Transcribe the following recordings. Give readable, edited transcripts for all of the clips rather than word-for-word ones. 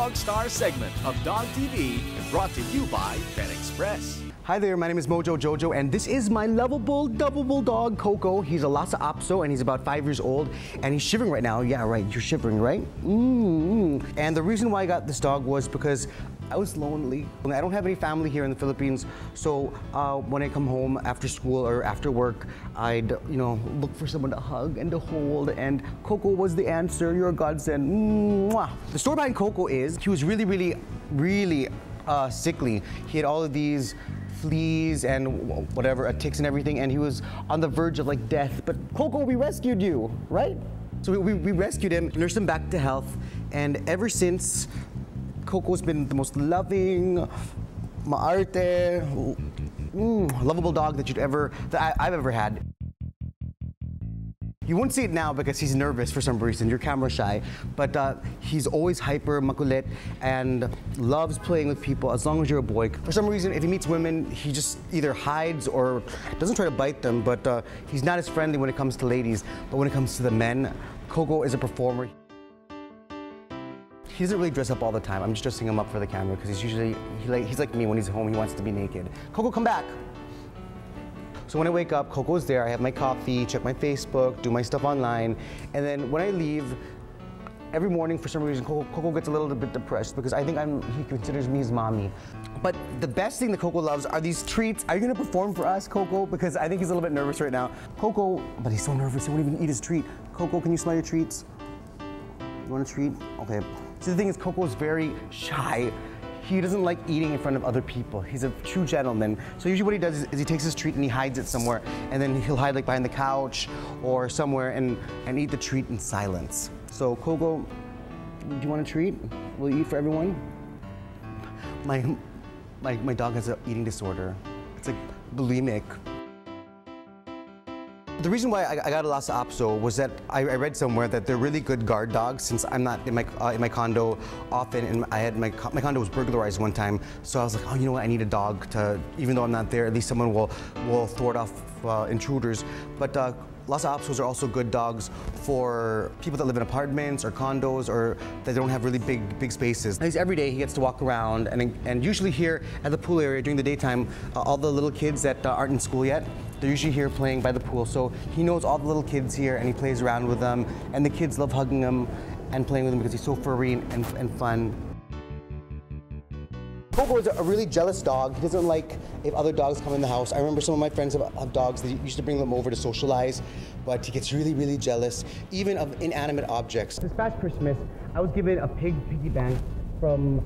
dogSTAR segment of Dog TV, brought to you by Pet Express. Hi there, my name is Mojo Jojo, and this is my lovable, double dog, Coco. He's a Lhasa Apso, and he's about 5 years old, and he's shivering right now. Yeah, right, you're shivering, right? And the reason why I got this dog was because I was lonely. I don't have any family here in the Philippines, so when I come home after school or after work, I'd, look for someone to hug and to hold, and Coco was the answer. You're a godsend. Mwah. The story behind Coco is he was really sickly. He had all of these fleas and whatever, ticks and everything, and he was on the verge of like death. But Coco, we rescued you, right? So we rescued him, nursed him back to health, and ever since, Coco's been the most loving, maarte, lovable dog that I've ever had. You won't see it now because he's nervous for some reason. You're camera shy, but he's always hyper, makulit, and loves playing with people as long as you're a boy. For some reason, if he meets women, he just either hides or doesn't try to bite them, but he's not as friendly when it comes to ladies. But when it comes to the men, Coco is a performer. He doesn't really dress up all the time. I'm just dressing him up for the camera because he's like me when he's home. He wants to be naked. Coco, come back. So when I wake up, Coco's there. I have my coffee, check my Facebook, do my stuff online, and then when I leave, every morning for some reason, Coco gets a little bit depressed because I think he considers me his mommy. But the best thing that Coco loves are these treats. Are you gonna perform for us, Coco? Because I think he's a little bit nervous right now. Coco, but he's so nervous, he won't even eat his treat. Coco, can you smell your treats? You want a treat? Okay. So the thing is, Coco's very shy. He doesn't like eating in front of other people. He's a true gentleman. So usually what he does is he takes his treat and he hides it somewhere, and then he'll hide like behind the couch or somewhere and eat the treat in silence. So Coco, do you want a treat? Will you eat for everyone? My dog has an eating disorder. It's like bulimic. The reason why I got a Lhasa Apso was that I read somewhere that they're really good guard dogs since I'm not in my condo often, and my condo was burglarized one time. So I was like, oh, you know what? I need a dog to, even though I'm not there, at least someone will thwart off intruders. But Lhasa Apsos are also good dogs for people that live in apartments or condos or that don't have really big spaces. And every day he gets to walk around, and usually here at the pool area during the daytime, all the little kids that aren't in school yet, they're usually here playing by the pool. So he knows all the little kids here and he plays around with them, and the kids love hugging him and playing with him because he's so furry and fun. Coco is a really jealous dog. He doesn't like if other dogs come in the house. I remember some of my friends have dogs. They used to bring them over to socialize, but he gets really jealous, even of inanimate objects. This past Christmas, I was given a piggy bank from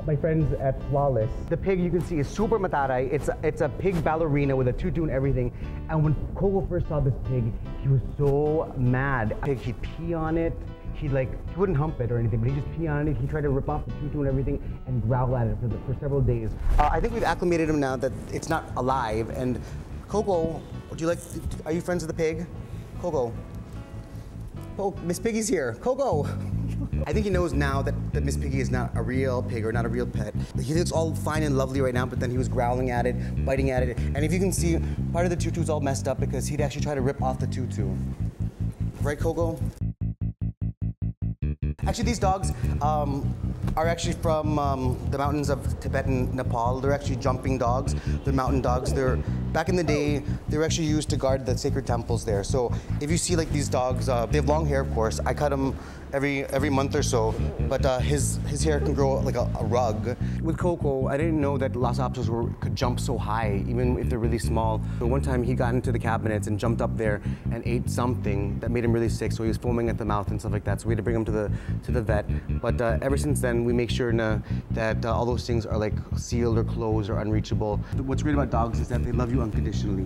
my friends at Flawless. The pig you can see is super mataray. It's a pig ballerina with a tutu and everything. And when Coco first saw this pig, he was so mad. He'd pee on it. He wouldn't hump it or anything, but he'd just pee on it. He tried to rip off the tutu and everything and growl at it for several days. I think we've acclimated him now that it's not alive. And Coco, are you friends with the pig? Coco. Oh, Miss Piggy's here. Coco. I think he knows now that Miss Piggy is not a real pig or not a real pet. He looks all fine and lovely right now, but then he was growling at it, biting at it. And if you can see, part of the tutu's all messed up because he'd actually try to rip off the tutu. Right, Coco? Actually, these dogs are actually from the mountains of Tibet and Nepal. They're actually jumping dogs. They're mountain dogs. Back in the day, they were actually used to guard the sacred temples there. So if you see like these dogs, they have long hair, of course. I cut them every month or so, but his hair can grow like a rug. With Coco, I didn't know that Lhasa Apsos could jump so high, even if they're really small. But one time he got into the cabinets and jumped up there and ate something that made him really sick, so he was foaming at the mouth and stuff like that. So we had to bring him to the vet. But ever since then, we make sure that all those things are like sealed or closed or unreachable. What's great about dogs is that they love you unconditionally.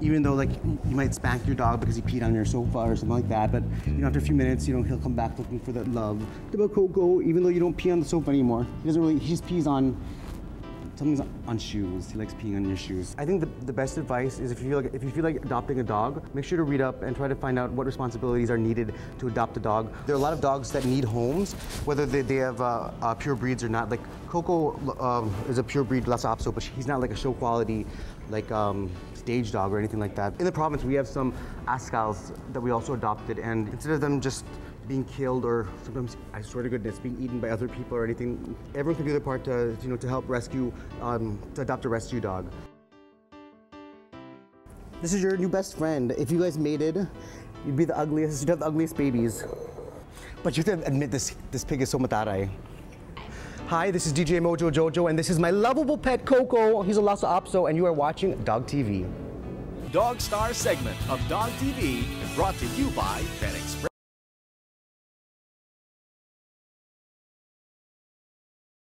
Even though like you might spank your dog because he peed on your sofa or something like that, but after a few minutes, he'll come back looking for that love. About Coco, even though you don't pee on the sofa anymore, he just pees on something's on shoes. He likes peeing on your shoes. I think the best advice is if you feel like adopting a dog, make sure to read up and try to find out what responsibilities are needed to adopt a dog. There are a lot of dogs that need homes, whether they have pure breeds or not. Like Coco is a pure breed Lhasa Apso, but he's not like a show quality like stage dog or anything like that. In the province, we have some Ascals that we also adopted, and instead of them just being killed or sometimes, I swear to goodness, being eaten by other people or anything. Everyone can do their part to, to help rescue, to adopt a rescue dog. This is your new best friend. If you guys mated, you'd be the ugliest, you'd have the ugliest babies. But you have to admit this pig is so mataray. Hi, this is DJ Mojo Jojo, and this is my lovable pet Coco. He's a Lhasa Apso, and you are watching Dog TV. dogSTAR segment of Dog TV brought to you by Pet Express.